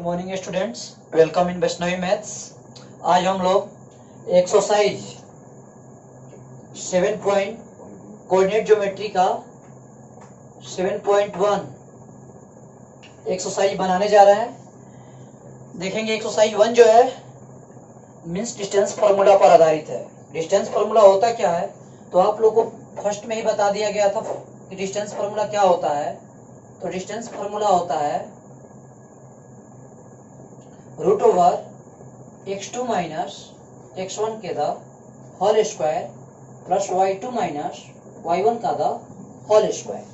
Morning students, welcome in Vaishnavi maths. आज हम लोग एक्सरसाइज 7 पॉइंट कोऑर्डिनेट ज्योमेट्री का 7.1 एक्सरसाइज बनाने जा रहे हैं। देखेंगे एक्सरसाइज 1 जो है मीन्स डिस्टेंस फार्मूला पर आधारित है। डिस्टेंस फार्मूला होता क्या है तो आप लोगों को फर्स्ट में ही बता दिया गया था कि डिस्टेंस फार्मूला क्या होता है। तो डिस्टेंस फार्मूला होता है root over x2 minus x1 के the whole square plus y2 minus y1 का द होल स्क्वायर।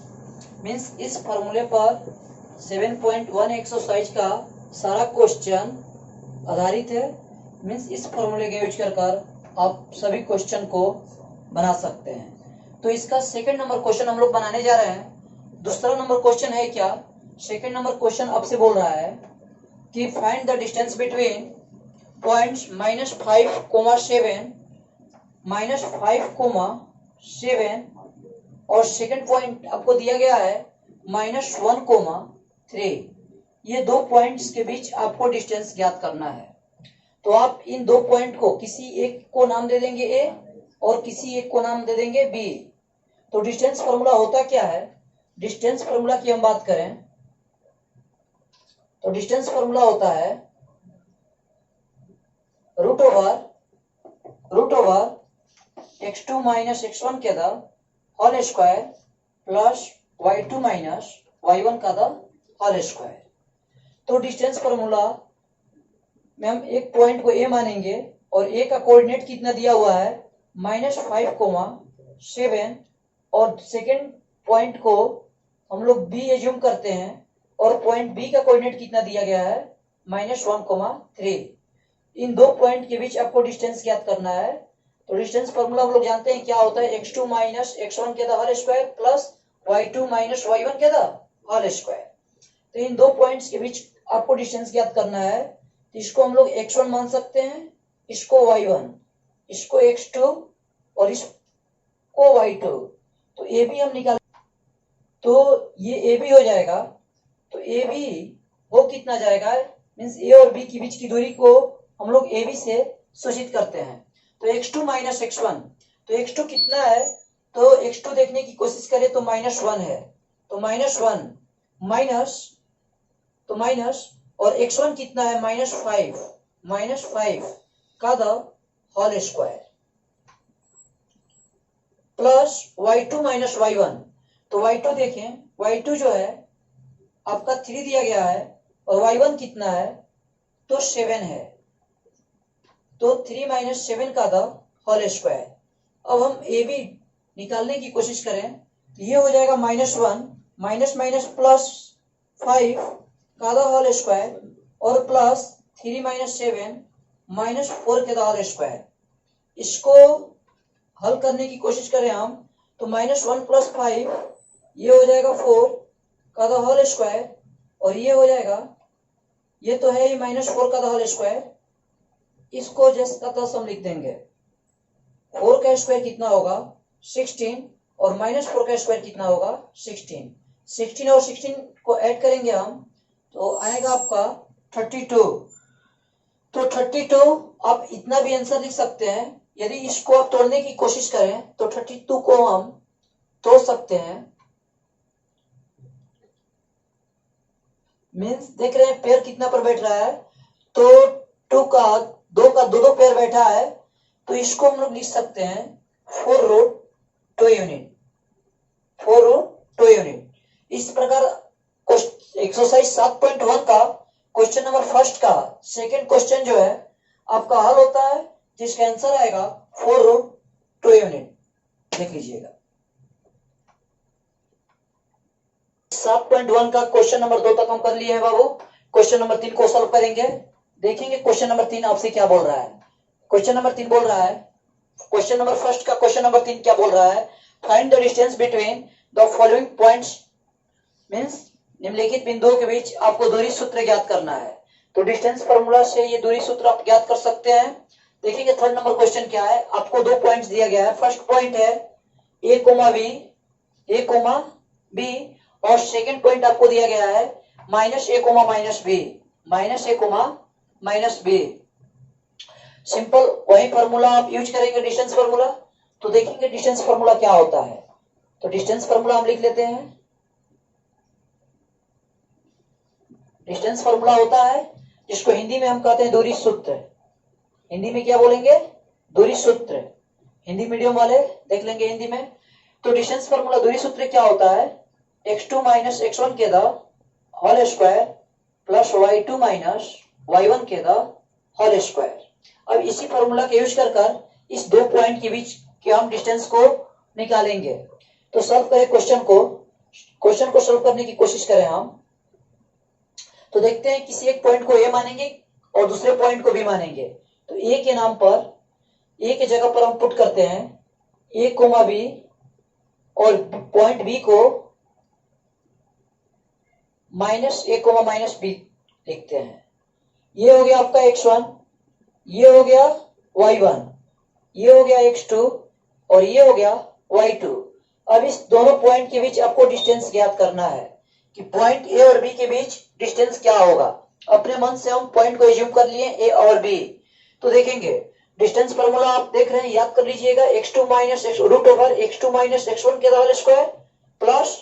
मीन्स इस फॉर्मूले पर 7.1 एक्सरसाइज का सारा क्वेश्चन आधारित है। मीन्स इस फॉर्मूले के यूज कर आप सभी क्वेश्चन को बना सकते हैं। तो इसका सेकंड नंबर क्वेश्चन हम लोग बनाने जा रहे हैं। दूसरा नंबर क्वेश्चन है क्या, सेकंड नंबर क्वेश्चन आपसे बोल रहा है कि find the distance between points -5, -5, और सेकंड पॉइंट आपको दिया गया है -1, 3। ये दो पॉइंट्स के बीच आपको डिस्टेंस ज्ञात करना है। तो आप इन दो पॉइंट को किसी एक को नाम दे देंगे ए और किसी एक को नाम दे देंगे बी। तो डिस्टेंस फॉर्मूला होता क्या है, डिस्टेंस फॉर्मूला की हम बात करें तो डिस्टेंस फॉर्मूला होता है root over x2 minus x1 के the whole square plus y2 minus y1 का द होल स्क्वायर। तो डिस्टेंस फॉर्मूला में हम एक पॉइंट को a मानेंगे और a का कोऑर्डिनेट कितना दिया हुआ है -5, 7, और सेकेंड पॉइंट को हम लोग b एज्यूम करते हैं और पॉइंट बी का कोऑर्डिनेट कितना दिया गया है -1, 3। इन दो पॉइंट के बीच आपको डिस्टेंस ज्ञात करना है। तो डिस्टेंस फॉर्मूला हम लोग जानते हैं क्या होता है, x2 माइनस x1 के the whole square plus y2 minus y1 के द होल स्क्वायर। तो इन दो पॉइंट्स के बीच आपको डिस्टेंस ज्ञात करना है। तो इसको हम लोग x1 मान सकते हैं, इसको y1, इसको x2 और इसको y2। तो ए बी हम निकाल, तो ये ए बी हो जाएगा। तो ए बी वो कितना जाएगा, मीन्स ए और बी के बीच की दूरी को हम लोग ए बी से सूचित करते हैं। तो x2 माइनस x1, तो x2 कितना है, तो x2 देखने की कोशिश करें तो -1 है। तो -1 माइनस और x1 कितना है -5 का the whole square plus y2 minus y1। तो y2 देखें, y2 जो है आपका 3 दिया गया है और y1 कितना है तो 7 है। तो 3 माइनस 7 का द होल स्क्वायर। अब हम ए बी निकालने की कोशिश करें तो ये हो जाएगा -1 माइनस माइनस प्लस 5 का द होल स्क्वायर और प्लस 3 माइनस 7 -4 के द होल स्क्वायर। इसको हल करने की कोशिश करें हम तो -1 प्लस 5 ये हो जाएगा 4 का द होल स्क्वायर और ये हो जाएगा, ये तो है ही -4 का द होल स्क्वायर। इसको जैसा तैसा हम लिख देंगे। 4 का स्क्वायर कितना होगा 16 और -4 का स्क्वायर कितना होगा 16 और 16 को ऐड करेंगे हम तो आएगा आपका 32। तो 32 आप इतना भी आंसर लिख सकते हैं। यदि इसको आप तोड़ने की कोशिश करें तो 32 को हम तोड़ सकते हैं। मीन्स देख रहे हैं पेयर कितना पर बैठ रहा है, तो 2 का दो पेयर बैठा है। तो इसको हम लोग लिख सकते हैं 4 रूट 2 यूनिट। इस प्रकार एक्सरसाइज 7.1 का क्वेश्चन नंबर फर्स्ट का सेकंड क्वेश्चन जो है आपका हल होता है, जिसका आंसर आएगा 4 रूट 2 यूनिट। देख लीजिएगा 7.1 का क्वेश्चन नंबर 2 तक हम कर लिए हैं बाबू। क्वेश्चन नंबर 3 को सॉल्व करेंगे। देखेंगे क्वेश्चन नंबर 3 आपसे क्या बोल रहा है। क्वेश्चन नंबर 3 बोल रहा है, क्वेश्चन नंबर फर्स्ट का क्वेश्चन नंबर 3 क्या बोल रहा है, find the distance between the following points. Means निम्नलिखित बिंदुओं के बीच आपको दूरी सूत्र ज्ञात करना है। तो डिस्टेंस फार्मूला से ये दूरी सूत्र आप ज्ञात कर सकते हैं। देखेंगे थर्ड नंबर क्वेश्चन क्या है, आपको दो पॉइंट्स दिया गया है। फर्स्ट पॉइंट है ए कोमा बी और सेकंड पॉइंट आपको दिया गया है -a, -b। Minus A comma minus B. Simple वही फॉर्मूला आप यूज करेंगे डिस्टेंस फॉर्मूला। तो देखेंगे डिस्टेंस फॉर्मूला क्या होता है। तो डिस्टेंस फॉर्मूला हम लिख लेते हैं। डिस्टेंस फॉर्मूला होता है जिसको हिंदी में हम कहते हैं दूरी सूत्र। हिंदी में क्या बोलेंगे? दूरी सूत्र। हिंदी मीडियम वाले देख लेंगे हिंदी में। तो डिस्टेंस फॉर्मूला दूरी सूत्र क्या होता है? x2 माइनस x1 के the whole square plus y2 minus y1 के द होल स्क्वायर। अब इसी फॉर्मूला के यूज कर इस दो पॉइंट के बीच के हम डिस्टेंस को निकालेंगे। तो सॉल्व करें क्वेश्चन को सॉल्व करने की कोशिश करें हम। तो देखते हैं किसी एक पॉइंट को ए मानेंगे और दूसरे पॉइंट को बी मानेंगे। तो ए के नाम पर ए के जगह पर हम पुट करते हैं ए कोमा बी और पॉइंट बी को minus A comma minus B लिखते हैं। ये हो गया आपका x1, ये हो गया y1, ये हो गया x2 और ये हो गया y2। अब इस दोनों पॉइंट के बीच आपको डिस्टेंस ज्ञात करना है कि पॉइंट ए और बी के बीच डिस्टेंस क्या होगा। अपने मन से हम पॉइंट को एज्यूम कर लिए ए और बी। तो देखेंगे डिस्टेंस फॉर्मूला आप देख रहे हैं, याद कर लीजिएगा। x2 minus root over x2 minus x1 के whole square plus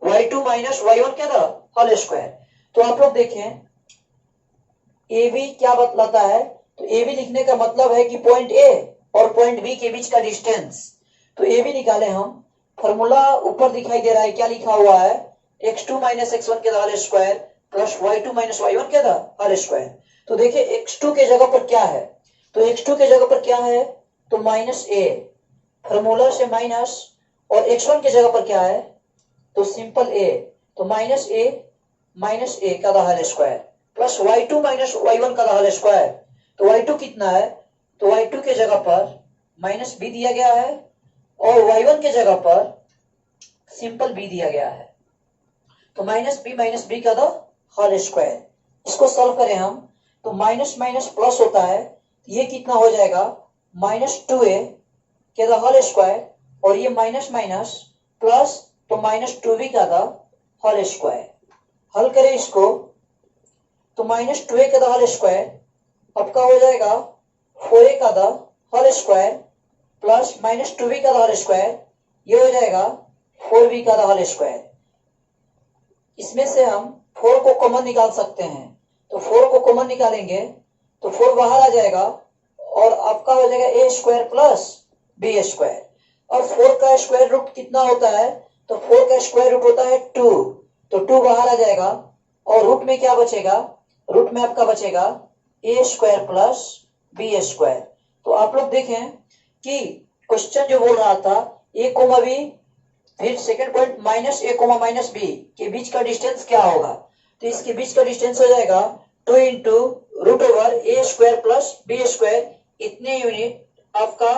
y2 minus y1 के होल स्क्वायर। तो आप लोग देखें ए बी क्या बतलाता है। तो ए बी लिखने का मतलब है कि पॉइंट ए और पॉइंट बी के बीच का डिस्टेंस। तो ए बी निकाले हम। फॉर्मूला ऊपर दिखाई दे रहा है, क्या लिखा हुआ है? x2 माइनस x1 के whole square plus y2 minus y1 के होल स्क्वायर। तो देखिए x2 के जगह पर क्या है? तो x2 के जगह पर क्या है? तो माइनस ए, फॉर्मूला से माइनस। और x1 के जगह पर क्या है? तो सिंपल ए, तो माइनस ए का whole square plus y2 minus y1 का होल स्क्वायर। तो y2 कितना है? तो y2 के जगह पर माइनस बी दिया गया है और y1 के जगह पर सिंपल बी दिया गया है। तो माइनस बी का होल स्क्वायर। इसको सॉल्व करें हम तो माइनस माइनस प्लस होता है। ये कितना हो जाएगा? माइनस 2a के होल स्क्वायर और ये माइनस माइनस प्लस, तो माइनस 2b का होल स्क्वायर। हल करें इसको तो माइनस 2a का होल स्क्वायर आपका हो जाएगा 4a का whole square plus minus 2b का होल स्क्वायर, ये हो जाएगा 4b का होल स्क्वायर। इसमें से हम 4 को कॉमन निकाल सकते हैं। तो 4 को कॉमन निकालेंगे तो 4 बाहर आ जाएगा और आपका हो जाएगा a square plus b square. और 4 का स्क्वायर रूट कितना होता है? तो 4 का स्क्वायर रूट होता है 2। तो 2 बाहर आ जाएगा और रूट में क्या बचेगा? रूट में आपका बचेगा a square plus b square. तो आप लोग देखें कि क्वेश्चन जो बोल रहा था a कोमा b, फिर second point minus A comma minus B के बीच का डिस्टेंस क्या होगा? तो इसके बीच का डिस्टेंस हो जाएगा 2 इंटू रूट ओवर ए स्क्वायर प्लस बी स्क्वायर। इतने यूनिट आपका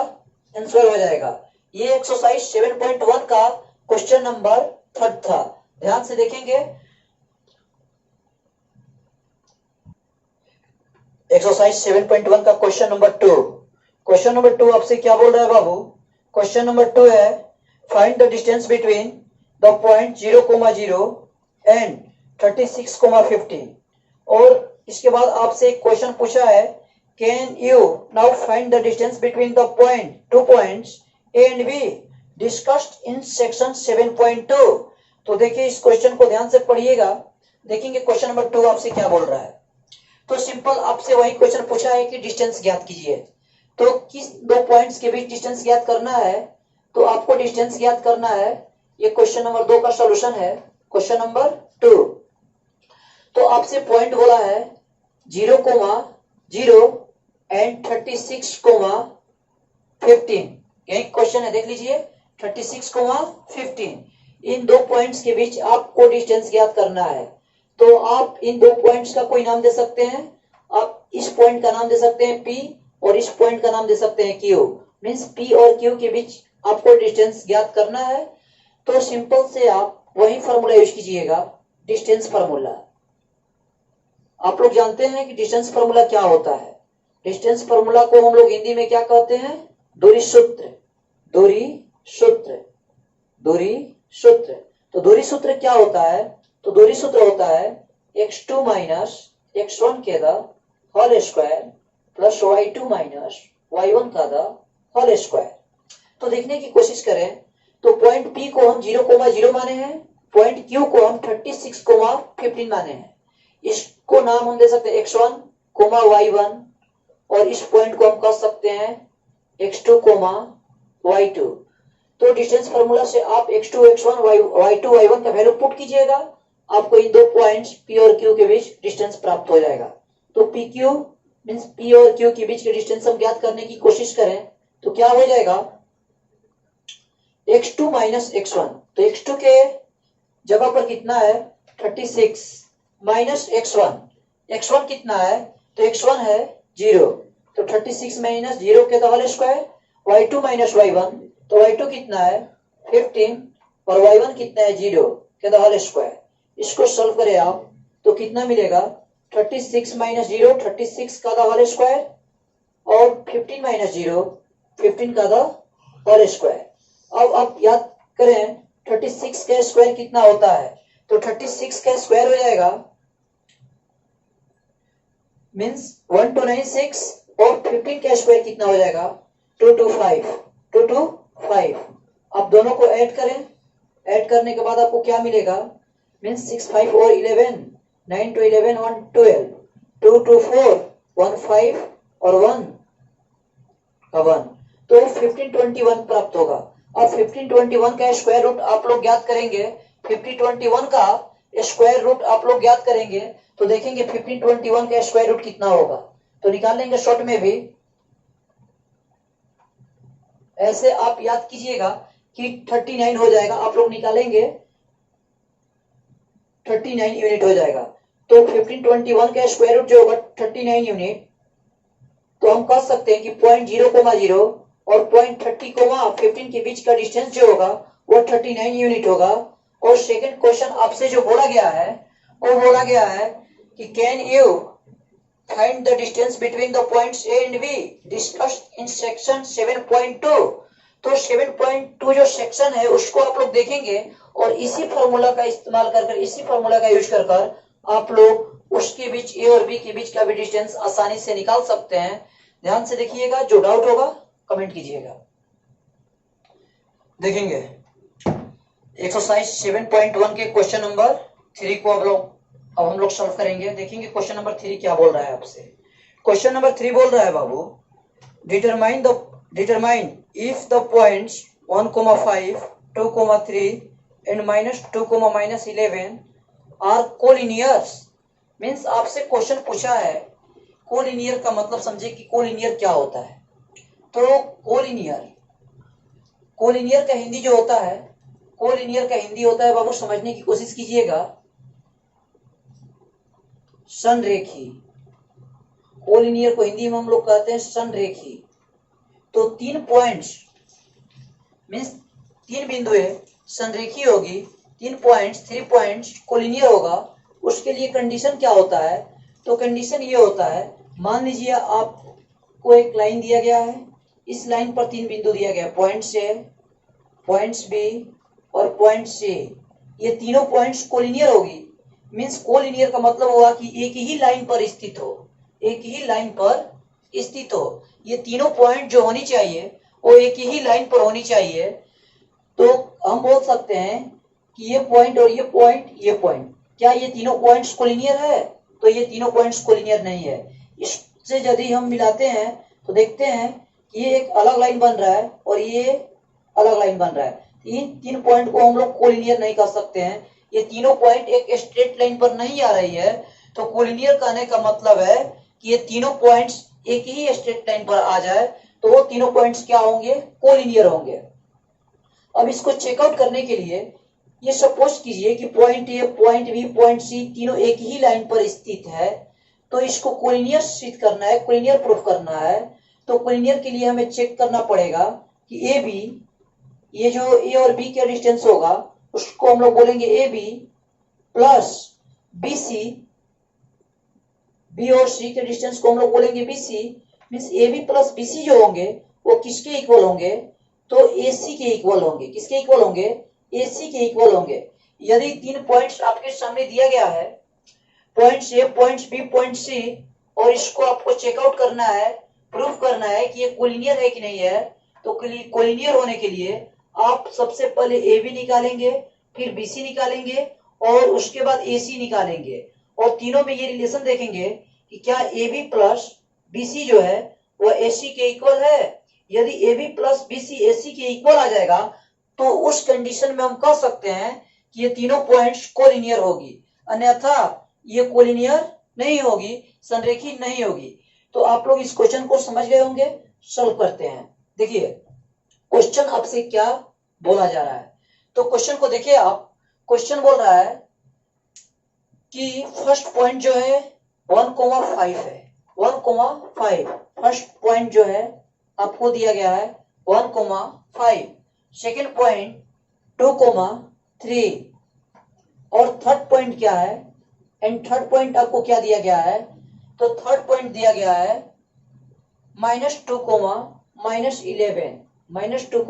आंसर हो जाएगा। ये एक्सरसाइज 7.1 का क्वेश्चन नंबर 3 था। ध्यान से देखेंगे। एक्सरसाइज 7.1 का क्वेश्चन नंबर 2। क्वेश्चन नंबर 2 आपसे क्या बोल रहा है बाबू? क्वेश्चन नंबर 2 है find the distance between the point 0,0 and 36,50। और इसके बाद आपसे एक क्वेश्चन पूछा है can you now find the distance between the two points A and B discussed in section 7.2। तो देखिए इस क्वेश्चन को ध्यान से पढ़िएगा। देखेंगे क्वेश्चन नंबर 2 आपसे क्या बोल रहा है। तो सिंपल आपसे वही क्वेश्चन पूछा है कि डिस्टेंस ज्ञात कीजिए। तो किस दो पॉइंट्स के बीच डिस्टेंस ज्ञात करना है? तो आपको डिस्टेंस ज्ञात करना है। ये क्वेश्चन नंबर 2 का सॉल्यूशन है। Question number 2। तो आपसे पॉइंट बोला है 0,0 एंड 36,15। यही क्वेश्चन है, देख लीजिए 36,15। इन दो पॉइंट्स के बीच आपको डिस्टेंस ज्ञात करना है। तो आप इन दो पॉइंट्स का कोई नाम दे सकते हैं। आप इस पॉइंट का नाम दे सकते हैं P और इस पॉइंट का नाम दे सकते हैं Q। मीन्स P और Q के बीच आपको डिस्टेंस ज्ञात करना है। तो सिंपल से आप वही फॉर्मूला यूज कीजिएगा, डिस्टेंस फॉर्मूला। आप लोग जानते हैं कि डिस्टेंस फॉर्मूला क्या होता है। डिस्टेंस फॉर्मूला को हम लोग हिंदी में क्या कहते हैं? दूरी सूत्र। दूरी सूत्र, दूरी सूत्र। तो दूरी सूत्र क्या होता है? तो दूरी सूत्र होता है x2 माइनस x1 के the whole square plus y2 minus y1 का द होल स्क्वायर। तो देखने की कोशिश करें तो पॉइंट P को हम 0,0 माने हैं, पॉइंट Q को हम 36,15 माने हैं। इसको नाम हम दे सकते हैं x1, y1 और इस पॉइंट को हम कह सकते हैं x2, y2। तो डिस्टेंस फार्मूला से आप x2, x1, y2, y1 का वैल्यू पुट कीजिएगा, आपको इन दो पॉइंट्स P और Q के बीच डिस्टेंस प्राप्त हो जाएगा। तो PQ मींस P और Q के बीच के डिस्टेंस हम ज्ञात करने की कोशिश करें तो क्या हो जाएगा x2 माइनस x1। तो x2 के जगह पर कितना है 36 माइनस x1 कितना है तो x1 है 0, तो 36 माइनस 0 के whole square, y2 minus y1 तो y2 कितना है 15 और y1 कितना है 0 के होल स्क्वायर। इसको सॉल्व करें आप तो कितना मिलेगा 36 माइनस 0 36 का होल स्क्वायर और 15 माइनस 0 15 का होल स्क्वायर। अब आप याद करें 36 का स्क्वायर कितना होता है तो 36 का स्क्वायर हो जाएगा मींस 1296 और 15 का स्क्वायर कितना हो जाएगा 225। आप दोनों को ऐड करें, ऐड करने के बाद आपको क्या मिलेगा मींस 6 5 और 11 9 to 11 1 12 2 to 4 1 5 और 1 का 1 तो 1521 प्राप्त होगा। अब 1521 का स्क्वायर रूट आप लोग ज्ञात करेंगे, 1521 का स्क्वायर रूट आप लोग ज्ञात करेंगे तो देखेंगे 1521 का स्क्वायर रूट कितना होगा। तो निकाल लेंगे शॉर्ट में भी, ऐसे आप याद कीजिएगा कि 39 हो जाएगा, आप लोग निकालेंगे 39 यूनिट हो जाएगा। तो 1521 का स्क्वायर रूट जो होगा 39 यूनिट, तो हम कह सकते हैं कि पॉइंट 0,0 और पॉइंट 30,15 के बीच का डिस्टेंस जो होगा वो 39 यूनिट होगा। और सेकंड क्वेश्चन आपसे जो बोला गया है वो बोला गया है कि can you find the distance between the points A and B discussed in section 7.2। तो 7.2 जो सेक्शन है उसको आप लोग देखेंगे और इसी फार्मूला का इस्तेमाल कर इसी फार्मूला का यूज कर आप लोग उसके बीच A और B के बीच का भी डिस्टेंस आसानी से निकाल सकते हैं। ध्यान से देखिएगा, जो डाउट होगा कमेंट कीजिएगा। देखेंगे एक्सरसाइज 7.1 के क्वेश्चन नंबर 3 को अब हम लोग सॉल्व करेंगे। देखेंगे क्वेश्चन नंबर 3 क्या बोल रहा है आपसे। क्वेश्चन नंबर 3 बोल रहा है बाबू determine if the points 1,5 2,3 and -2, -11 are collinears. Means आपसे क्वेश्चन पूछा है, कोलिनियर का मतलब समझे कि कोलिनियर क्या होता है। तो कोलिनियर का हिंदी जो होता है, कोलिनियर का हिंदी होता है बाबू, समझने की कोशिश कीजिएगा, संरेखी। कोलिनियर को हिंदी में हम लोग कहते हैं संरेखी। तो 3 पॉइंट्स मींस 3 बिंदुएं संरेखी होगी, 3 पॉइंट्स कोलिनियर होगा। उसके लिए कंडीशन क्या होता है तो कंडीशन ये होता है, मान लीजिए आपको एक लाइन दिया गया है, इस लाइन पर 3 बिंदु दिया गया, पॉइंट्स A, पॉइंट्स B और पॉइंट C। ये तीनों पॉइंट्स कोलिनियर होगी। मींस कोलिनियर का मतलब हुआ कि एक ही लाइन पर स्थित हो, एक ही लाइन पर स्थित हो। ये तीनों पॉइंट जो होनी चाहिए वो एक ही लाइन पर होनी चाहिए। तो हम बोल सकते हैं कि ये पॉइंट और ये पॉइंट क्या ये तीनों पॉइंट्स कोलिनियर है तो ये तीनों पॉइंट्स कोलिनियर नहीं है। इससे यदि हम मिलाते हैं तो देखते हैं कि ये एक अलग लाइन बन रहा है और ये अलग लाइन बन रहा है। इन 3 पॉइंट को हम लोग कोलिनियर नहीं कर सकते हैं। ये तीनों पॉइंट एक स्ट्रेट लाइन पर नहीं आ रही है। तो कोलिनियर कहने का मतलब है कि ये तीनों पॉइंट्स एक ही स्ट्रेट लाइन पर आ जाए तो वो तीनों पॉइंट्स क्या होंगे, कोलिनियर होंगे। अब इसको चेकआउट करने के लिए ये सपोज कीजिए कि point A, point B, point C तीनों एक ही लाइन पर स्थित है। तो इसको कोलिनियर सिद्ध करना है, कोलिनियर प्रूफ करना है। तो कोलिनियर के लिए हमें चेक करना पड़ेगा कि ए बी, ये जो ए और बी का डिस्टेंस होगा उसको हम लोग बोलेंगे A B plus B C, B और सी के डिस्टेंस को हम लोग बोलेंगे B C. Means A B plus B C जो होंगे वो किसके इक्वल होंगे तो ए सी के इक्वल होंगे। किसके इक्वल होंगे, ए सी के इक्वल होंगे। यदि 3 पॉइंट्स आपके सामने दिया गया है points A, points B, point C, और इसको आपको चेकआउट करना है, प्रूफ करना है कि ये कोलिनियर है कि नहीं है। तो कोलिनियर होने के लिए आप सबसे पहले ए बी निकालेंगे, फिर बी सी निकालेंगे, और उसके बाद ए सी निकालेंगे, और तीनों में ये रिलेशन देखेंगे कि क्या A B plus B C जो है वह ए सी के इक्वल है। यदि A B plus B C A C के इक्वल आ जाएगा तो उस कंडीशन में हम कह सकते हैं कि ये तीनों पॉइंट्स कोलिनियर होगी, अन्यथा ये कोलिनियर नहीं होगी, संरेखी नहीं होगी। तो आप लोग इस क्वेश्चन को समझ गए होंगे। सॉल्व करते हैं। देखिए क्वेश्चन आपसे क्या बोला जा रहा है। तो क्वेश्चन को देखिए आप, क्वेश्चन बोल रहा है कि फर्स्ट पॉइंट जो है 1,5 है, 1,5 फर्स्ट पॉइंट जो है आपको दिया गया है 1,5, सेकेंड पॉइंट 2,3, और थर्ड पॉइंट क्या है, एंड थर्ड पॉइंट आपको क्या दिया गया है, तो थर्ड पॉइंट दिया गया है -2, -11, -2,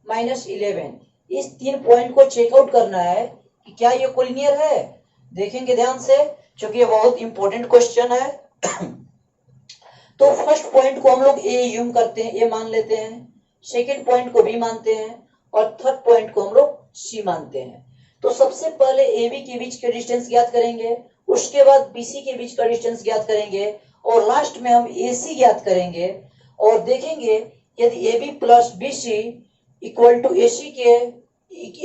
-11। इस तीन पॉइंट को चेकआउट करना है कि क्या ये कोलिनियर है। देखेंगे ध्यान से, क्योंकि ये बहुत इंपॉर्टेंट क्वेश्चन है। तो फर्स्ट पॉइंट को हम लोग ए यूम करते हैं, ए मान लेते हैं, सेकेंड पॉइंट को बी मानते हैं, और थर्ड पॉइंट को हम लोग सी मानते हैं। तो सबसे पहले ए बी के बीच के डिस्टेंस ज्ञात करेंगे, उसके बाद बी सी के बीच का डिस्टेंस ज्ञात करेंगे, और लास्ट में हम ए सी ज्ञात करेंगे। और देखेंगे यदि A B plus B C equal to A C के,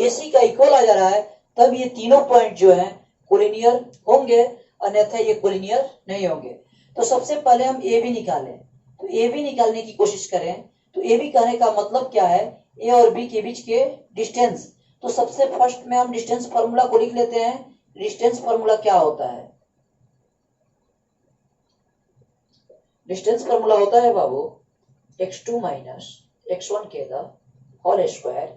ए सी का इक्वल आ जा रहा है, तब ये तीनों पॉइंट जो है कोलिनियर होंगे, अन्यथा ये कोलिनियर नहीं होंगे। तो सबसे पहले हम ए बी निकालें, तो ए बी निकालने की कोशिश करें। तो ए बी कहने का मतलब क्या है, ए और बी के बीच के डिस्टेंस। तो सबसे फर्स्ट में हम डिस्टेंस फॉर्मूला को लिख लेते हैं। डिस्टेंस फॉर्मूला क्या होता है, डिस्टेंस फॉर्मूला होता है बाबू x2 माइनस x1 के the whole square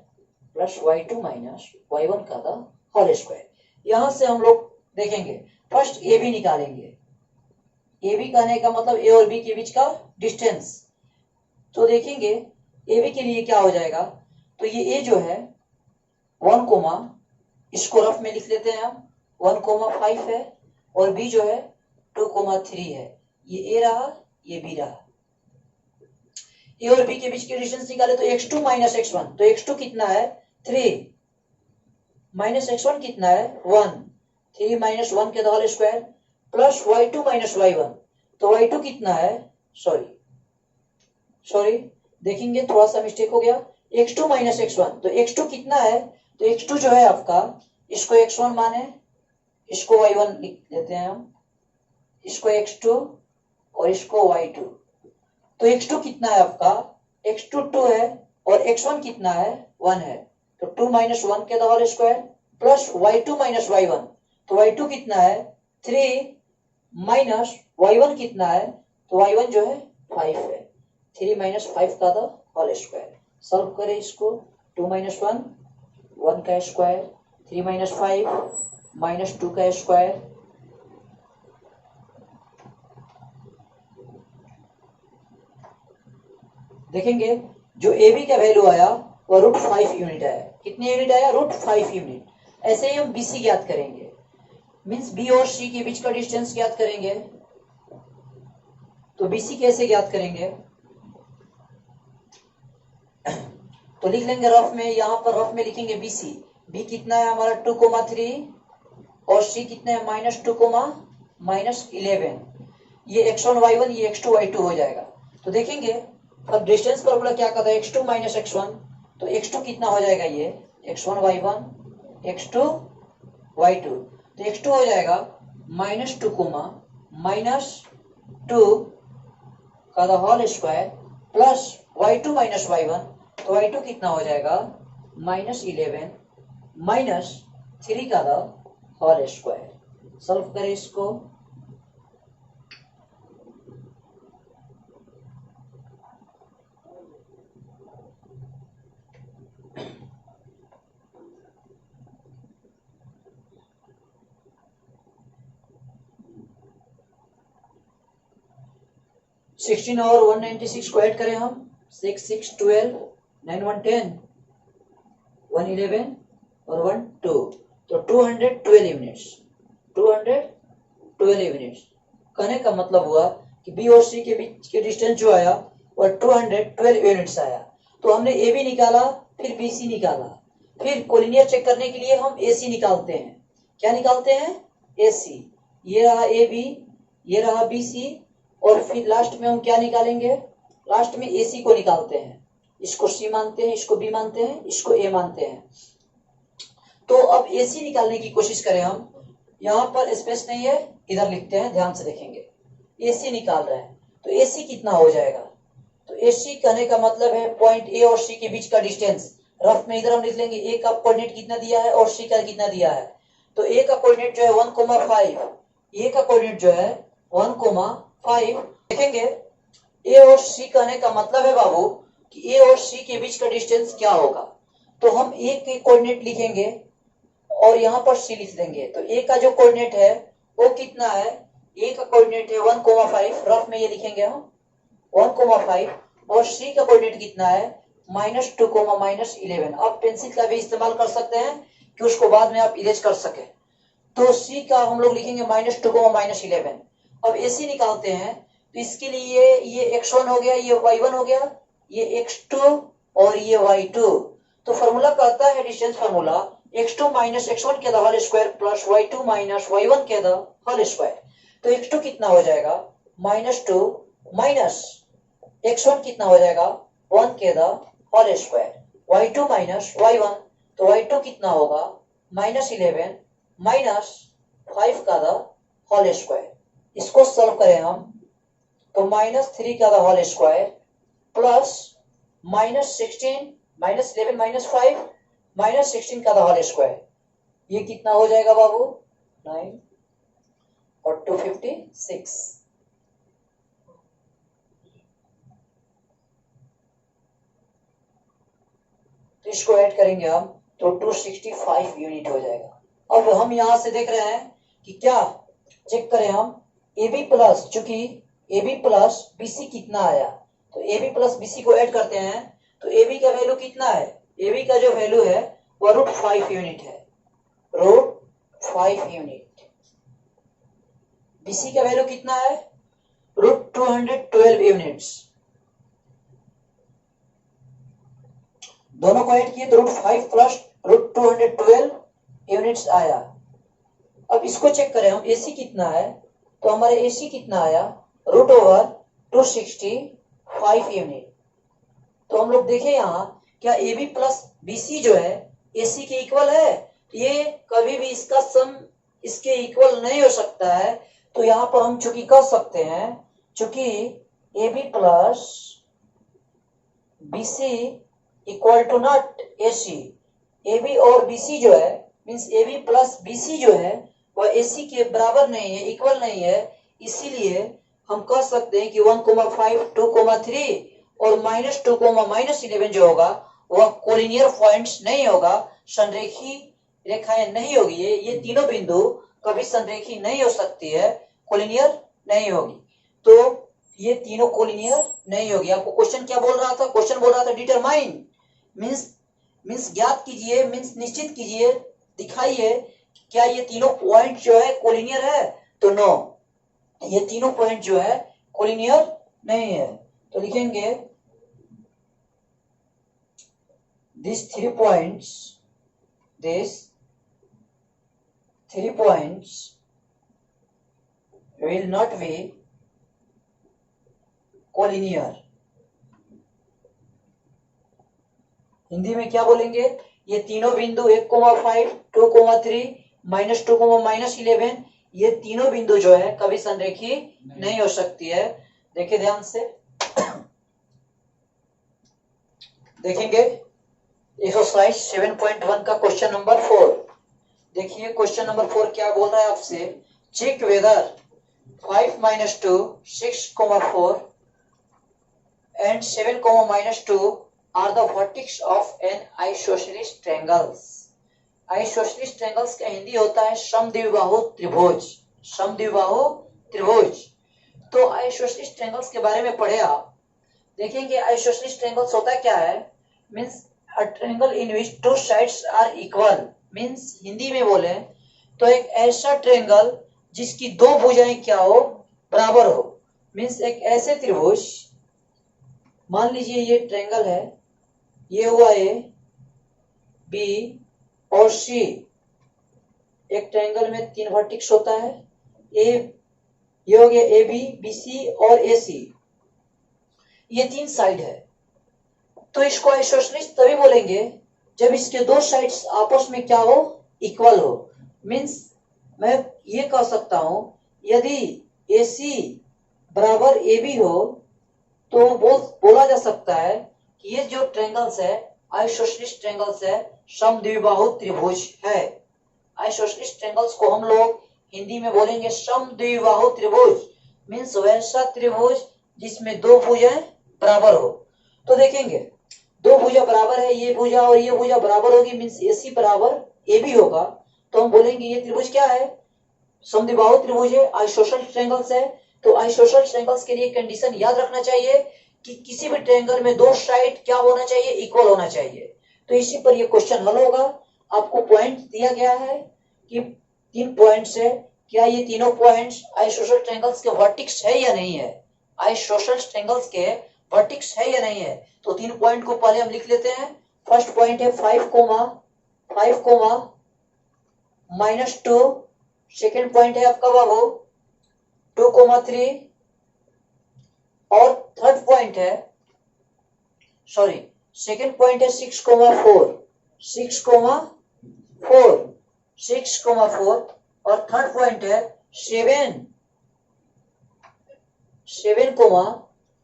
plus y2 minus y1 का द होल स्क्वायर। यहां से हम लोग देखेंगे, फर्स्ट ए बी निकालेंगे। ए बी कहने का मतलब ए और बी के बीच का डिस्टेंस। तो देखेंगे ए बी के लिए क्या हो जाएगा, तो ये ए जो है 1, इसको रफ में लिख लेते हैं हम, 1,5 है, और बी जो है 2,3 है। ये ए रहा, ये बी रहा। ए और बी के बीच के डिस्टेंस निकाले तो x2 माइनस x1, तो x2 कितना है 3, माइनस x1 कितना है 1, 3 माइनस 1 के whole square, plus y2 minus y1, तो y2 कितना है, सॉरी देखेंगे थोड़ा सा मिस्टेक हो गया, x2 माइनस x1, तो x2 कितना है, तो x2 जो है आपका, इसको x1 माने, इसको y1 लिख देते हैं हम, इसको x2 और इसको y2। तो x2 कितना है आपका, x2 2 है, और x1 कितना है 1 है। तो 2 माइनस 1 के whole square plus y2 minus y1, तो y2 कितना है 3 माइनस y1 कितना है, तो y1 जो है 5 है। 3 माइनस 5 का होल स्क्वायर। सॉल्व करें इसको, 2 माइनस 1, 1 का स्क्वायर, 3 माइनस 5 माइनस 2 का स्क्वायर, देखेंगे जो ए बी का वैल्यू आया वह √5 यूनिट आया। कितने यूनिट आया, √5 यूनिट। ऐसे ही हम बी सी ज्ञात करेंगे, मीन्स बी और सी के बीच का डिस्टेंस ज्ञात करेंगे। तो बी सी कैसे ज्ञात करेंगे, तो लिख लेंगे रफ में, यहां पर रफ में लिखेंगे बी सी। बी कितना है हमारा 2,3, और सी कितना है -2, -11। ये x1 y1, ये x2 y2 हो जाएगा। तो देखेंगे अब डिस्टेंस फॉर्मूला क्या कहता है, x2 माइनस x1, तो x2 कितना हो जाएगा, ये x1 y1 x2 y2, तो x2 हो जाएगा -2 का whole square plus y2 minus y1, तो y2 कितना हो जाएगा -11 माइनस 3 का होल स्क्वायर। सॉल्व करें इसको, सिक्सटीन और 196 को ऐड करें हम, 6 6 12 9 1 10 1 11 और 1 2, तो 212 यूनिट्स, 212 12 यूनिट्स। कहने का मतलब हुआ कि बी और सी के बीच के डिस्टेंस जो आया वह 212 यूनिट्स आया। तो हमने ए बी निकाला, फिर बी सी निकाला, फिर कोलिनियर चेक करने के लिए हम ए सी निकालते हैं। क्या निकालते हैं? ए सी। ये रहा ए बी, ये रहा बी सी, और फिर लास्ट में हम क्या निकालेंगे? लास्ट में ए सी को निकालते हैं। इसको सी मानते हैं, इसको बी मानते हैं, इसको ए मानते हैं। तो अब ए सी निकालने की कोशिश करें हम। यहाँ पर स्पेस नहीं है, इधर लिखते हैं, ध्यान से देखेंगे। ए सी निकाल रहे हैं तो ए सी कितना हो जाएगा? तो ए सी कहने का मतलब है पॉइंट ए और सी के बीच का डिस्टेंस। रफ में इधर हम लिख लेंगे ए का कोऑर्डिनेट कितना दिया है और सी का कितना दिया है। तो ए का कोऑर्डिनेट जो है 1,5, ए का कोऑर्डिनेट जो है 1,5। देखेंगे ए और सी कहने का मतलब है बाबू कि ए और सी के बीच का डिस्टेंस क्या होगा। तो हम ए के कोऑर्डिनेट लिखेंगे और यहाँ पर सी लिख देंगे। तो ए का जो कोऑर्डिनेट है वो कितना है? ए का कोऑर्डिनेट है 1,5, रफ में ये लिखेंगे हम 1,5, और सी का कोऑर्डिनेट कितना है? -2, -11। अब पेंसिल का भी इस्तेमाल कर सकते हैं कि उसको बाद में आप इरेज कर सके। तो सी का हम लोग लिखेंगे -2, -11। अब ए सी निकालते हैं तो इसके लिए ये x1 हो गया, ये y1 हो गया, ये x2 और ये y2। तो फॉर्मूला कहता है डिस्टेंस फार्मूला x2 - x1 के whole square plus y2 - y1 के होल स्क्वायर। तो x2 कितना हो जाएगा? -2 माइनस x1 कितना हो जाएगा? 1 के होल स्क्वायर, y2 - y1। तो y2 कितना होगा? -11 माइनस 5 का होल स्क्वायर। इसको सॉल्व करें हम तो -3 का होल स्क्वायर प्लस -16 -11 -5 -16 का होल स्क्वायर। ये कितना हो जाएगा बाबू? 9 और 256। तो इसको ऐड करेंगे हम तो 265 यूनिट हो जाएगा। अब हम यहां से देख रहे हैं कि क्या चेक करें हम ए बी प्लस, चूंकि A B plus B C कितना आया, तो A B plus B C को ऐड करते हैं। तो ए बी का वैल्यू कितना है? ए बी का जो वैल्यू है वह √5 यूनिट है, √5 यूनिट। बी सी का वैल्यू कितना है? √212 यूनिट्स। दोनों को ऐड किए तो √5 प्लस √212 यूनिट्स आया। अब इसको चेक करें हम, एसी कितना है? तो हमारे एसी कितना आया? √265 यूनिट। तो हम लोग देखें यहाँ क्या A B plus B C जो है एसी के इक्वल है? ये कभी भी इसका सम इसके इक्वल नहीं हो सकता है। तो यहाँ पर हम चूंकि कह सकते हैं, चूंकि A B plus B C equal to not A C, A B और बी सी जो है means A B plus B C जो है वह ए सी के बराबर नहीं है, इक्वल नहीं है। इसीलिए हम कह सकते हैं कि 1,5, 2,3 और -2, -11 जो होगा वह कोलिनियर पॉइंट्स नहीं होगा, संरेखी रेखाएं नहीं होगी। ये तीनों बिंदु कभी संरेखी नहीं हो सकती है, कोलिनियर नहीं होगी। तो ये तीनों कोलिनियर नहीं होगी। आपको क्वेश्चन क्या बोल रहा था? क्वेश्चन बोल रहा था डिटरमाइन मीन्स ज्ञात कीजिए, मीन्स निश्चित कीजिए, दिखाइए क्या ये तीनों पॉइंट जो है कोलिनियर है? तो नो, ये तीनों पॉइंट जो है कोलिनियर नहीं है। तो लिखेंगे these 3 points will not be collinear. Hindi में क्या बोलेंगे? ये तीनों बिंदु 1,5, 2,3, -2, -11 ये तीनों बिंदु जो है कभी संरेखी नहीं हो सकती है। देखिए ध्यान से देखेंगे एक्सरसाइज 7.1 का क्वेश्चन नंबर 4। देखिए क्वेश्चन नंबर 4 क्या बोल रहा है आपसे? Check whether 5 - 2, 6,4 and 7, -2 are the vertex of an isosceles triangles। Isosceles triangles का हिंदी होता है समद्विबाहु त्रिभुज, समद्विबाहु त्रिभुज। तो आइसोसेलेस ट्रायंगल्स के बारे में पढ़े आप। देखेंगे आइसोसेलेस ट्रायंगल्स होता क्या है? Means a triangle in which 2 sides are equal. Means Hindi में बोले तो एक ऐसा ट्रायंगल जिसकी दो भुजाएं क्या हो, बराबर हो। मीन्स एक ऐसे त्रिभुज, मान लीजिए ये ट्रायंगल है, ये हुआ ए बी और सी। एक ट्रायंगल में 3 वर्टिक्स होता है, ए ये हो गया ए बी बी सी और ए सी, ये 3 साइड है। तो इसको आइसोसेलेस तभी बोलेंगे जब इसके दो साइड्स आपस में क्या हो, इक्वल हो। मीन्स मैं ये कह सकता हूं यदि ए सी बराबर ए बी हो तो बोला जा सकता है कि ये जो ट्रायंगल्स है आइसोसेलेस ट्रायंगल्स है, समद्विबाहु त्रिभुज है। आइसोसेलेस ट्रायंगल्स को हम लोग हिंदी में बोलेंगे समद्विबाहु त्रिभुज। मीन्स वैसा त्रिभुज जिसमें दो भुजाएं बराबर हो। तो देखेंगे दो भुजा बराबर है, ये भुजा और ये भुजा बराबर होगी, मीन्स AC बराबर AB होगा। तो हम बोलेंगे ये त्रिभुज क्या है, समद्विबाहु त्रिभुज है, आइसोसेलेस ट्रायंगल्स है। तो आइसोसेलेस ट्रायंगल्स के लिए कंडीशन याद रखना चाहिए कि किसी भी ट्रायंगल में दो साइड क्या होना चाहिए, इक्वल होना चाहिए। तो इसी पर ये क्वेश्चन हल होगा। आपको पॉइंट दिया गया है कि 3 पॉइंट्स है, क्या ये तीनों पॉइंट्स आइसोसेलेस ट्रायंगल्स के वर्टिक्स है या नहीं है, आइसोसेलेस ट्रायंगल्स के वर्टिक्स है या नहीं है। तो 3 पॉइंट को पहले हम लिख लेते हैं। फर्स्ट पॉइंट है 5, -2। सेकेंड पॉइंट है आपका बाबू 2, 3। और थर्ड पॉइंट है, सॉरी सेकेंड पॉइंट है 6,4। और थर्ड पॉइंट है 7,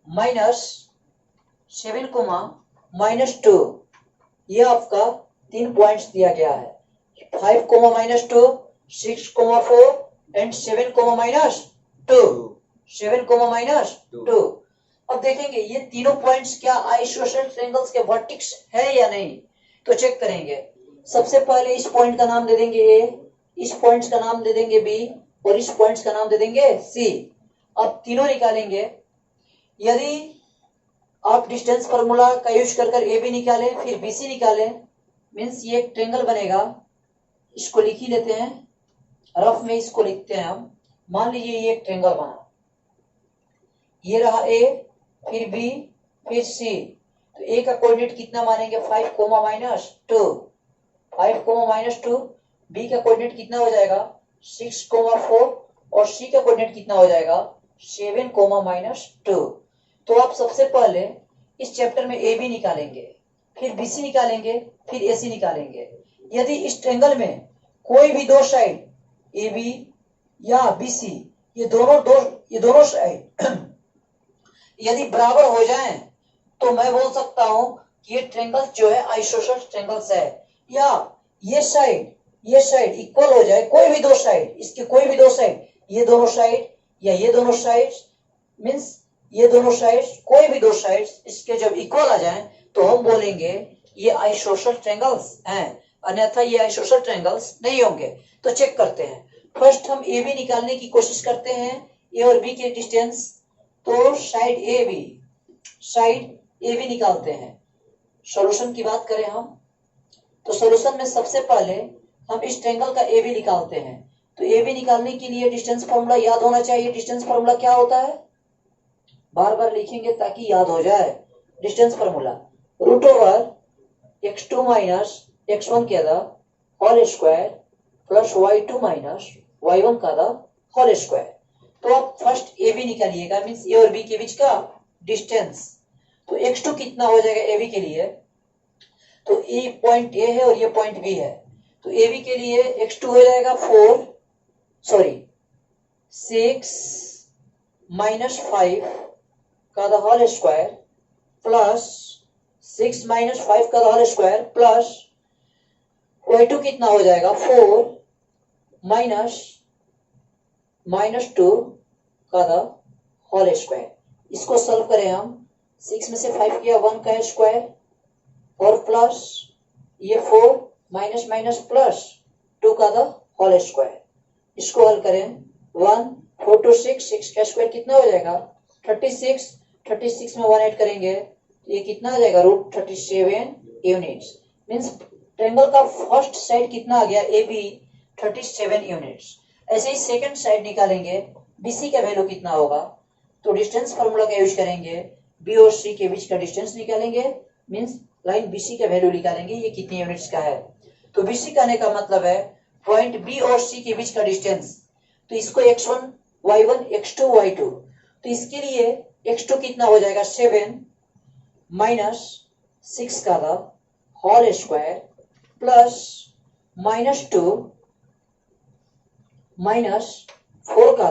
-2। ये आपका 3 पॉइंट्स दिया गया है, 5, -2, 6, 4 एंड 7, -2। अब देखेंगे ये तीनों पॉइंट्स क्या आइसोसेलेस ट्रायंगल्स के वर्टिक्स है या नहीं। तो चेक करेंगे। सबसे पहले इस पॉइंट का नाम दे देंगे ए, इस पॉइंट का नाम दे देंगे बी और इस पॉइंट का नाम दे देंगे सी। अब तीनों निकालेंगे। यदि आप डिस्टेंस फार्मूला का यूज कर ए बी निकालें फिर बी सी निकालें, मीन्स ये एक ट्रायंगल बनेगा। इसको लिख ही लेते हैं, रफ में इसको लिखते हैं हम। मान लीजिए ये एक ट्रायंगल बना, ये रहा ए, फिर बी, फिर सी। तो ए का कोऑर्डिनेट कितना मानेंगे, 5, -2। 5, -2। बी का कोऑर्डिनेट कितना हो जाएगा 6, 4। और सी का कोऑर्डिनेट कितना हो जाएगा 7, -2। तो आप सबसे पहले इस चैप्टर में ए बी निकालेंगे, फिर बी सी निकालेंगे, फिर ए सी निकालेंगे। यदि इस ट्रायंगल में कोई भी दो साइड ए बी या बी सी, ये दोनों साइड यदि बराबर हो जाएं तो मैं बोल सकता हूं कि ये ट्रायंगल जो है आइसोसेलेस ट्रायंगल्स है। या ये साइड इक्वल हो जाए, कोई भी दो साइड, इसके कोई भी दो साइड, ये दोनों साइड या ये दोनों साइड, मीन्स ये दोनों साइड्स, कोई भी दो साइड्स इसके जब इक्वल आ जाएं तो हम बोलेंगे ये आइसोसेलेस ट्रायंगल्स हैं, अन्यथा ये आइसोसेलेस ट्रायंगल्स नहीं होंगे। तो चेक करते हैं। फर्स्ट हम ए बी निकालने की कोशिश करते हैं, ए और बी के डिस्टेंस। तो साइड ए बी निकालते हैं। सॉल्यूशन की बात करें हम तो सॉल्यूशन में सबसे पहले हम इस ट्रायंगल का ए बी निकालते हैं। तो ए बी निकालने के लिए डिस्टेंस फार्मूला याद होना चाहिए। डिस्टेंस फार्मूला क्या होता है, बार बार लिखेंगे ताकि याद हो जाए। डिस्टेंस फार्मूला √x2 - x1 का whole square plus y2 - y1 का होल स्क्वायर। तो आप फर्स्ट ए बी निकालिएगा, मीन्स ए और बी के बीच का डिस्टेंस। तो x2 कितना हो जाएगा ए बी के लिए, तो ये पॉइंट ए है और ये पॉइंट बी है। तो ए बी के लिए x2 हो जाएगा 6 - 5 का होल स्क्वायर प्लस 6 - 5 का होल स्क्वायर प्लस y2 कितना हो जाएगा 4 -2 का होल स्क्वायर। इसको सॉल्व करें हम। 6 में से 5 किया 1 का स्क्वायर और प्लस ये 4 माइनस प्लस 2 का होल स्क्वायर। इसको हल करें 1 4 2 6 का स्क्वायर कितना हो जाएगा 36 में 1 ऐड करेंगे तो ये कितना आ जाएगा √37 यूनिट्स। मीन्स ट्रायंगल का फर्स्ट साइड कितना आ गया ए बी 37 यूनिट्स। ऐसे ही सेकंड साइड निकालेंगे, BC का वैल्यू कितना होगा, तो डिस्टेंस फार्मूला का यूज करेंगे, B और C के बीच का डिस्टेंस निकालेंगे, मींस लाइन BC का वैल्यू निकालेंगे, ये कितनी यूनिट्स का है। तो BC कहने का मतलब है पॉइंट B और C के बीच का डिस्टेंस। तो इसको x1 y1 x2 y2, तो इसके लिए x2 कितना हो जाएगा 7 माइनस 6 का होल स्क्वायर प्लस -2 माइनस 4 का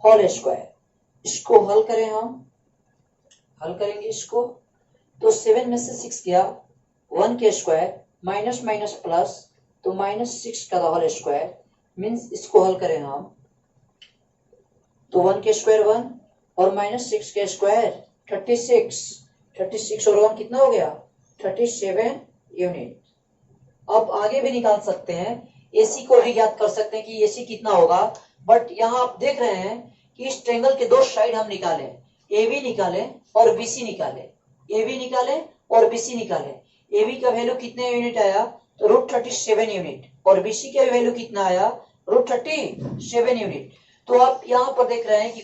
होल स्क्वायर। इसको हल करें, हम हल करेंगे इसको, तो 7 में से 6 गया 1 के स्क्वायर माइनस माइनस प्लस, तो -6 का होल स्क्वायर, मीन्स इसको हल करें हम, तो 1 के स्क्वायर 1 और -6 के स्क्वायर 36 और 1 कितना हो गया 37 यूनिट। अब आगे भी निकाल सकते हैं, AC को भी ज्ञात कर सकते हैं कि AC कितना होगा, बट यहाँ आप देख रहे हैं कि इस ट्रायंगल के दो साइड हम निकालें, AB निकालें और BC निकालें, AB निकालें और BC निकालें। AB का वैल्यू कितने यूनिट आया, तो √37 यूनिट, और BC का वैल्यू कितना आया √37 यूनिट। तो आप यहाँ पर देख रहे हैं कि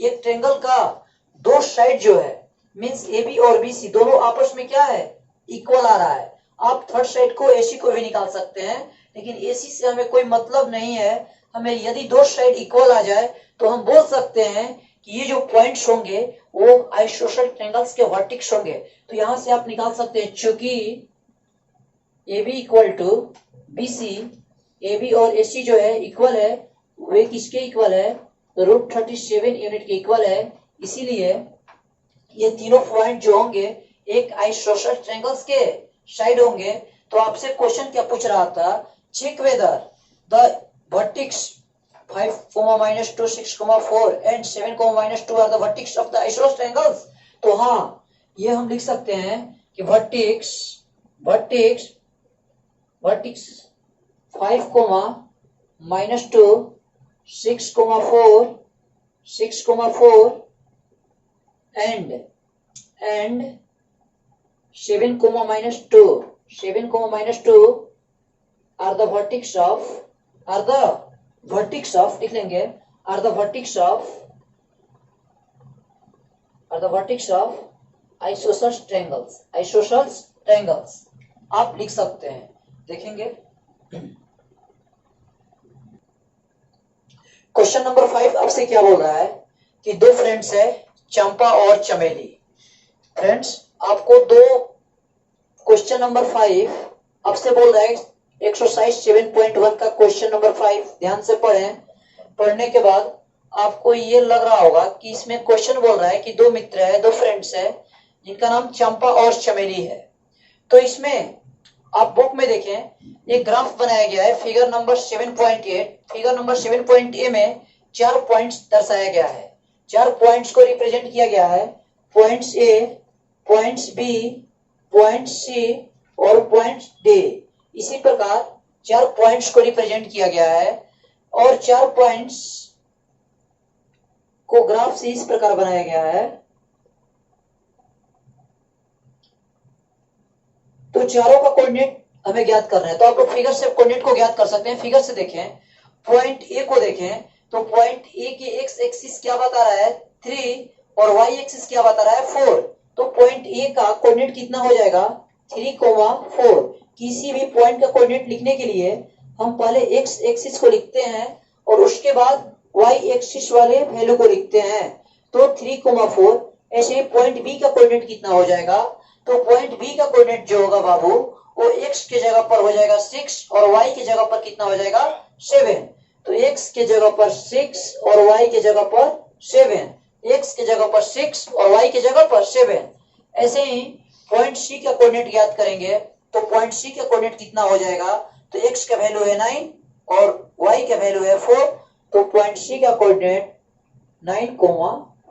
एक ट्रायंगल का दो साइड जो है, मींस AB और BC दोनों आपस में क्या है, इक्वल आ रहा है। आप थर्ड साइड को AC को भी निकाल सकते हैं, लेकिन AC से हमें कोई मतलब नहीं है। हमें यदि दो साइड इक्वल आ जाए तो हम बोल सकते हैं कि ये जो पॉइंट्स होंगे वो आइसोसेलेस ट्रायंगल्स के वर्टेक्स होंगे। तो यहां से आप निकाल सकते हैं, चूंकि AB equal to BC, AB और AC जो है इक्वल है, वे किसके इक्वल है, √37 यूनिट के इक्वल है। इसीलिए ये तीनों पॉइंट जो होंगे एक आइसोसेलेस ट्रायंगल्स के साइड होंगे। तो आपसे क्वेश्चन क्या पूछ रहा था, check whether the vertex 5, -2, 6, 4 and 7, -2 are the vertex of the isosceles triangles. तो हाँ, ये हम लिख सकते हैं कि vertex 5, -2, 6, 4 and 7, -2 are the vertex of लिख लेंगे, are the vertex of isosceles triangles आप लिख सकते हैं। देखेंगे क्वेश्चन नंबर 5 आपसे क्या बोल रहा है कि दो फ्रेंड्स है चंपा और चमेली। फ्रेंड्स, आपको दो क्वेश्चन नंबर 5 आपसे बोल रहा है, एक्सरसाइज 7.1 का क्वेश्चन नंबर 5 ध्यान से पढ़ें। पढ़ने के बाद आपको ये लग रहा होगा कि इसमें क्वेश्चन बोल रहा है कि दो मित्र है, दो फ्रेंड्स है जिनका नाम चंपा और चमेली है। तो इसमें आप बुक में देखें, एक ग्राफ बनाया गया है, फिगर नंबर 7.8। फिगर नंबर 7.8 में 4 पॉइंट्स दर्शाया गया है। 4 पॉइंट्स को रिप्रेजेंट किया गया है, points A, points B, point C और पॉइंट D। इसी प्रकार 4 पॉइंट्स को रिप्रेजेंट किया गया है और 4 पॉइंट्स को ग्राफ से इस प्रकार बनाया गया है। तो चारों का कोऑर्डिनेट हमें ज्ञात करना है, तो आप लोग फिगर से कोऑर्डिनेट को ज्ञात कर सकते हैं। फिगर से देखें, पॉइंट A को देखें, तो पॉइंट A के एक्स एक्सिस क्या बता रहा है 3 और वाई एक्सिस क्या बता रहा है 4। तो पॉइंट A का कोऑर्डिनेट कितना हो जाएगा 3, 4। किसी भी पॉइंट का कोऑर्डिनेट लिखने के लिए हम पहले एक्स एक्सिस को लिखते हैं और उसके बाद वाई एक्सिस वाले वैल्यू को लिखते हैं। तो 3, 4। ऐसे ही पॉइंट B का कोऑर्डिनेट कितना हो जाएगा, तो पॉइंट B का कोऑर्डिनेट जो होगा बाबू वो x के जगह पर हो जाएगा 6 और y के जगह पर कितना हो जाएगा 7। तो x के जगह पर 6 और y के जगह पर 7, x के जगह पर 6 और y के जगह पर 7। ऐसे ही पॉइंट C का कोऑर्डिनेट ज्ञात करेंगे, तो पॉइंट C का कोऑर्डिनेट कितना हो जाएगा, तो x का वैल्यू है 9 और y का वैल्यू है 4। तो पॉइंट C का कोऑर्डिनेट 9,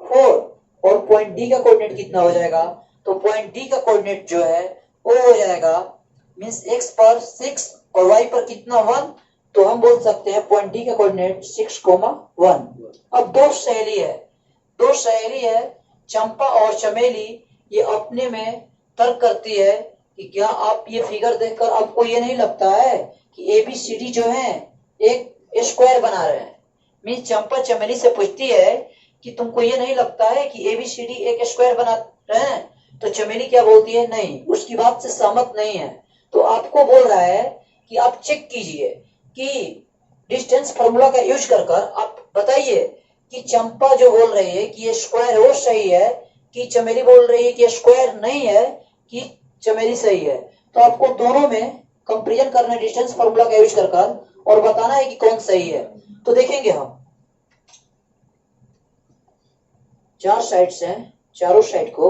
4 और पॉइंट D का कोऑर्डिनेट कितना हो जाएगा, तो पॉइंट D का कोऑर्डिनेट जो है वो हो जाएगा मींस x पर 6 और y पर कितना 1। तो हम बोल सकते हैं पॉइंट D का कोऑर्डिनेट 6, 1। अब दो सहेली है चंपा और चमेली, ये अपने में तर्क करती है कि क्या आप ये फिगर देखकर आपको ये नहीं लगता है कि ABCD जो है एक स्क्वायर बना रहे हैं। मीन्स चंपा चमेली से पूछती है कि तुमको ये नहीं लगता है कि एबीसीडी एक स्क्वायर बना रहे हैं? तो चमेली क्या बोलती है? नहीं, उसकी बात से सहमत नहीं है। तो आपको बोल रहा है कि आप चेक कीजिए कि डिस्टेंस फॉर्मूला का यूज कर आप बताइए कि चंपा जो बोल रही है कि ये स्क्वायर है वो सही है, कि चमेली बोल रही है कि स्क्वायर नहीं है, कि चमेली सही है। तो आपको दोनों में कंपेरिजन करना है डिस्टेंस फॉर्मूला का यूज कर और बताना है कि कौन सही है। तो देखेंगे हम चार साइड से चारों साइड को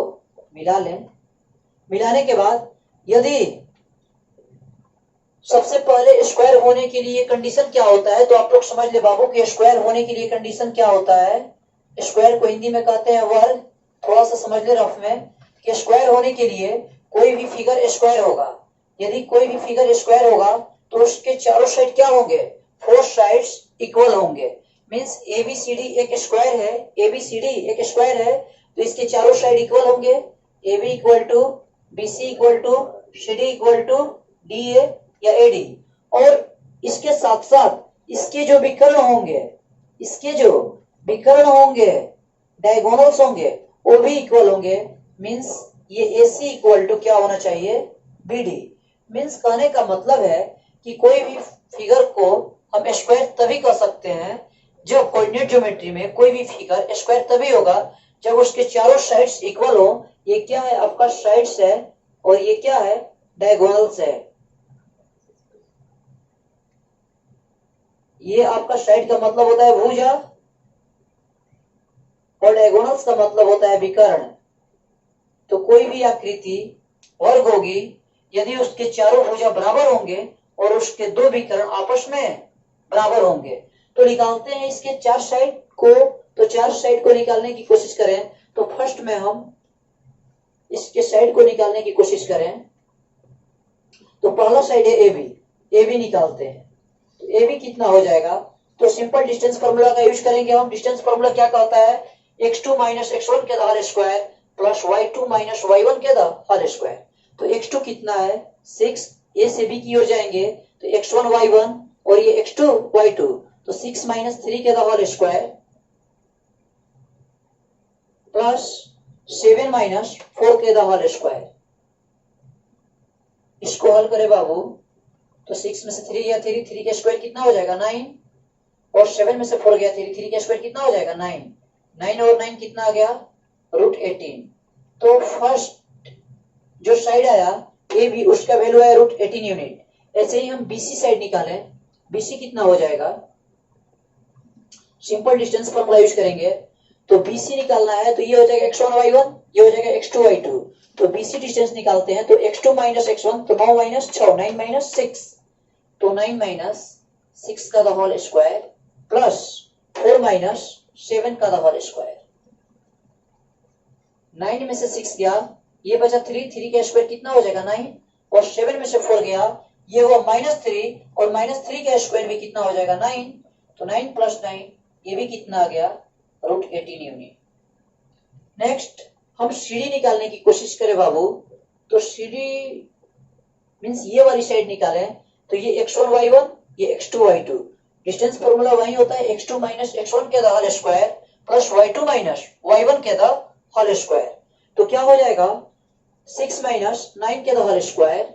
मिला लें। मिलाने के बाद यदि सबसे पहले स्क्वायर होने के लिए कंडीशन क्या होता है, तो आप लोग समझ ले बाबू कि स्क्वायर होने के लिए कंडीशन क्या होता है। स्क्वायर को हिंदी में कहते हैं वर्ग। थोड़ा सा समझ ले रफ में कि स्क्वायर होने के लिए कोई भी फिगर स्क्वायर होगा। यदि कोई भी फिगर स्क्वायर होगा तो उसके चारों साइड क्या होंगे? फोर साइड्स इक्वल होंगे। मींस एबीसीडी एक स्क्वायर है, एबीसीडी एक स्क्वायर है तो इसके चारों साइड इक्वल होंगे। AB equal to BC equal to CD equal to DA या AD। और इसके साथ साथ इसके जो विकर्ण होंगे, इसके जो विकर्ण होंगे, डायगोनल्स होंगे, वो भी इक्वल होंगे। मींस ये AC इक्वल टू क्या होना चाहिए? BD। मींस कहने का मतलब है कि कोई भी फिगर को हम स्क्वायर तभी कर सकते हैं जब कोऑर्डिनेट ज्योमेट्री में कोई भी फिगर स्क्वायर तभी होगा जब उसके चारों साइड्स इक्वल हो। ये क्या है? आपका साइड्स है और ये क्या है? डायगोनल्स है। ये आपका साइड का मतलब होता है भुजा और डायगोनल्स का मतलब होता है विकर्ण। तो कोई भी आकृति वर्ग होगी यदि उसके चारों भुजा बराबर होंगे और उसके दो विकर्ण आपस में बराबर होंगे। तो निकालते हैं इसके चार साइड को। तो चार साइड को निकालने की कोशिश करें तो फर्स्ट में हम इसके साइड को निकालने की कोशिश करें। तो पहला साइड है AB, AB निकालते हैं। तो AB कितना हो जाएगा? तो सिंपल डिस्टेंस फॉर्मूला का यूज करेंगे हम। डिस्टेंस फॉर्मूला क्या कहता है? x2 माइनस x1 के whole square plus y2 minus y1 के होल स्क्वायर। तो x2 कितना है? 6। A से B की ओर जाएंगे तो x1 y1 और ये x2 y2। तो 6 माइनस 3 के होल स्क्वायर प्लस 7 माइनस 4 के होल स्क्वायर। इसको हल करे बाबू तो 6 में से 3 गया 3, 3 का स्क्वायर कितना हो जाएगा? 9। और 7 में से 4 गया 3, 3 का स्क्वायर कितना हो जाएगा? 9। 9 और 9 कितना आ गया? √18। तो फर्स्ट जो साइड आया AB उसका वैल्यू है √18 यूनिट। ऐसे ही हम BC साइड निकालें। BC कितना हो जाएगा? सिंपल डिस्टेंस फॉर्मूला यूज करेंगे। तो BC निकालना है तो ये हो जाएगा x1 y1, ये हो जाएगा x2 y2। तो BC डिस्टेंस निकालते हैं तो x2 माइनस x1 तो 9 माइनस 6, 9 माइनस 6। तो 9 माइनस 6 का होल स्क्वायर प्लस 4 माइनस 7 का होल स्क्वायर। 9 में से 6 गया, ये बचा 3, 3 का स्क्वायर कितना हो जाएगा? 9। और 7 में से 4 गया, ये हुआ -3 और -3 का स्क्वायर भी कितना हो जाएगा? 9। तो 9 प्लस 9 ये भी कितना आ गया? √18 यूनिट। नेक्स्ट हम CD निकालने की कोशिश करें बाबू। तो CD मींस ये वाली साइड निकालें तो ये x1 y1, ये x2 y2। डिस्टेंस फॉर्मूला वही होता है x2 माइनस x1 के whole square plus y2 minus y1 के होल स्क्वायर। तो क्या हो जाएगा? 6 माइनस 9 के होल स्क्वायर,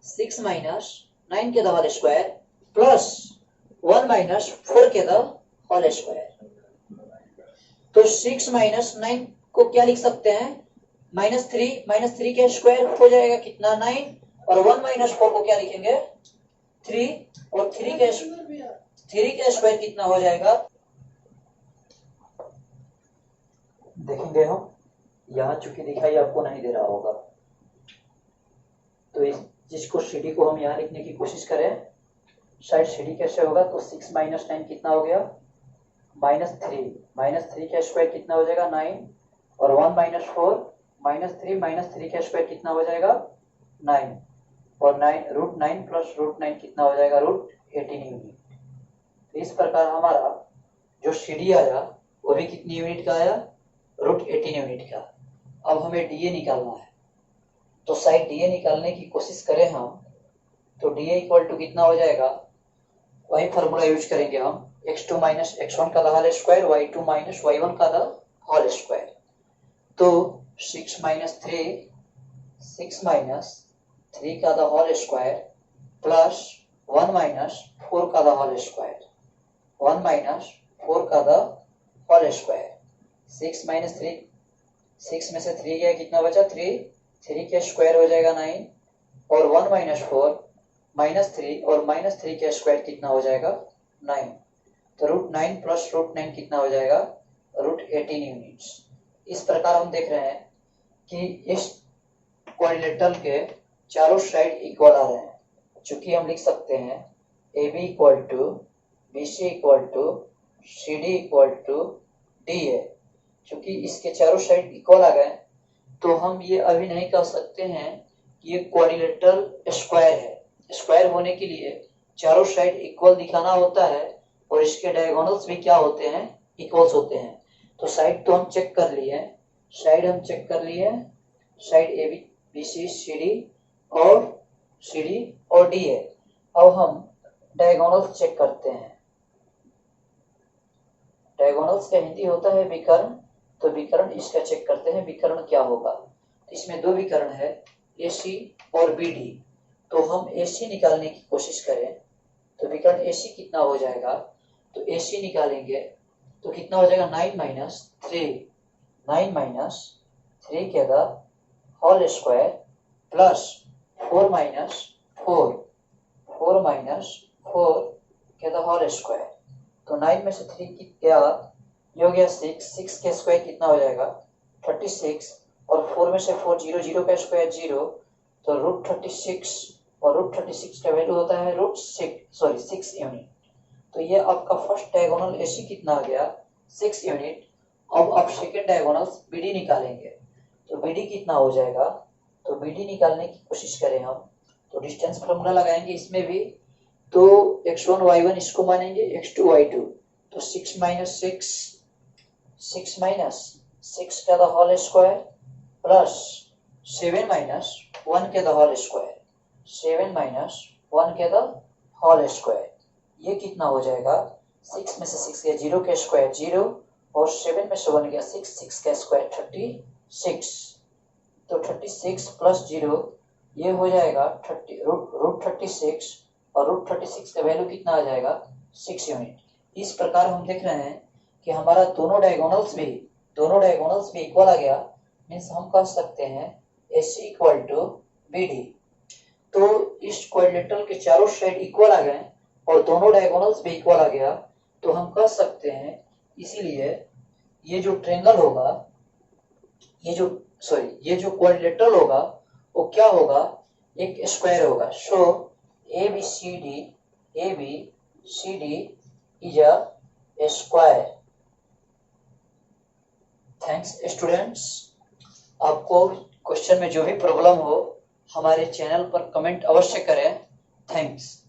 6 माइनस 9 के होल स्क्वायर प्लस 1 माइनस 4 के होल स्क्वायर। तो 6 माइनस 9 को क्या लिख सकते हैं? -3 के स्क्वायर हो जाएगा कितना? 9। और 1 माइनस 4 को क्या लिखेंगे? 3। और 3 के स्क्वायर कितना हो जाएगा? देखेंगे हम, यहाँ चूंकि दिखाई आपको नहीं दे रहा होगा तो इस जिसको CD को हम यहाँ लिखने की कोशिश करें, साइड CD कैसे होगा? तो 6 माइनस 9 कितना हो गया? -3। -3 का स्क्वायर कितना हो जाएगा? 9। और 1 माइनस 4 -3 का स्क्वायर कितना हो जाएगा? 9। और 9 प्लस √9 कितना हो जाएगा? √18 यूनिट। तो इस प्रकार हमारा जो CD आया वो भी कितनी यूनिट का आया? √18 यूनिट का। अब हमें DA निकालना है। तो साइड DA निकालने की कोशिश करें हम तो DA इक्वल टू कितना हो जाएगा? वही फॉर्मूला यूज करेंगे हम, x2 माइनस x1 का whole square, y2 minus y1 का होल स्क्वायर। तो 6 माइनस 3 का होल स्क्वायर प्लस 1 माइनस 4 का होल स्क्वायर, 1 माइनस 4 का होल स्क्वायर। 6 माइनस 3, 6 में से 3 गया, कितना बचा 3 के स्क्वायर हो जाएगा 9, और 1 माइनस 4 माइनस 3, और माइनस 3 के स्क्वायर कितना हो जाएगा 9। तो √9 प्लस √9 कितना हो जाएगा √18 यूनिट्स। इस प्रकार हम देख रहे हैं कि इस क्वाड्रिलेटरल के चारों साइड इक्वल आ रहे हैं, चूंकि हम लिख सकते हैं AB equal to BC equal to CD equal to DA। चूंकि इसके चारों साइड इक्वल आ गए तो हम ये अभी नहीं कह सकते हैं कि ये क्वाड्रिलेटरल स्क्वायर है। स्क्वायर होने के लिए चारों साइड इक्वल दिखाना होता है और इसके डायगोनल्स भी क्या होते हैं, इक्वल्स होते हैं। तो साइड तो हम चेक कर लिए, साइड AB BC CD और D है। अब हम डायगोनल्स चेक करते हैं। डायगोनल्स का हिंदी होता है विकर्ण, तो विकर्ण इसका चेक करते हैं, विकर्ण क्या होगा। इसमें दो विकर्ण है AC और BD, तो हम AC निकालने की कोशिश करें तो विकर्ण AC कितना हो जाएगा, तो AC निकालेंगे तो कितना हो जाएगा 9 माइनस 3 के होल स्क्वायर प्लस 4 माइनस 4 के होल स्क्वायर। तो 9 में से 3 क्या ये हो गया 6 के स्क्वायर कितना हो जाएगा 36, और 4 में से 4 0 का स्क्वायर 0, तो √36, और √36 का वैल्यू होता है √6 यूनिट। तो ये आपका फर्स्ट डायगोनल AC कितना आ गया 6 यूनिट। अब आप सेकेंड डायगोनल BD निकालेंगे तो BD कितना हो जाएगा, तो BD निकालने की कोशिश करें हम तो डिस्टेंस फॉर्मूला लगाएंगे इसमें भी, तो x1 y1 इसको मानेंगे, x2 y2, तो 6 माइनस 6 का होल स्क्वायर प्लस 7 माइनस 1 के होल स्क्वायर, 7 माइनस 1 के होल स्क्वायर। ये कितना हो जाएगा 6 में से 6 गया 0 के स्क्वायर 0, और 7 में से 1 गया 6 का स्क्वायर 36, तो 36 प्लस 0 ये हो जाएगा √36, और √36 का वैल्यू कितना आ जाएगा 6 यूनिट। इस प्रकार हम देख रहे हैं कि हमारा दोनों डायगोनल्स भी इक्वल आ गया, मीन्स हम कह सकते हैं AC इक्वल टू BD। तो इस क्वाड्रिलेटरल के चारों साइड इक्वल आ गए और दोनों डायगोनल्स भी इक्वल आ गया, तो हम कह सकते हैं, इसीलिए ये जो ट्रायंगल होगा, ये जो क्वाड्रिलेटरल होगा वो क्या होगा, एक स्क्वायर होगा। सो ABCD is a square. Thanks students. आपको क्वेश्चन में जो भी प्रॉब्लम हो हमारे चैनल पर कमेंट अवश्य करें। थैंक्स।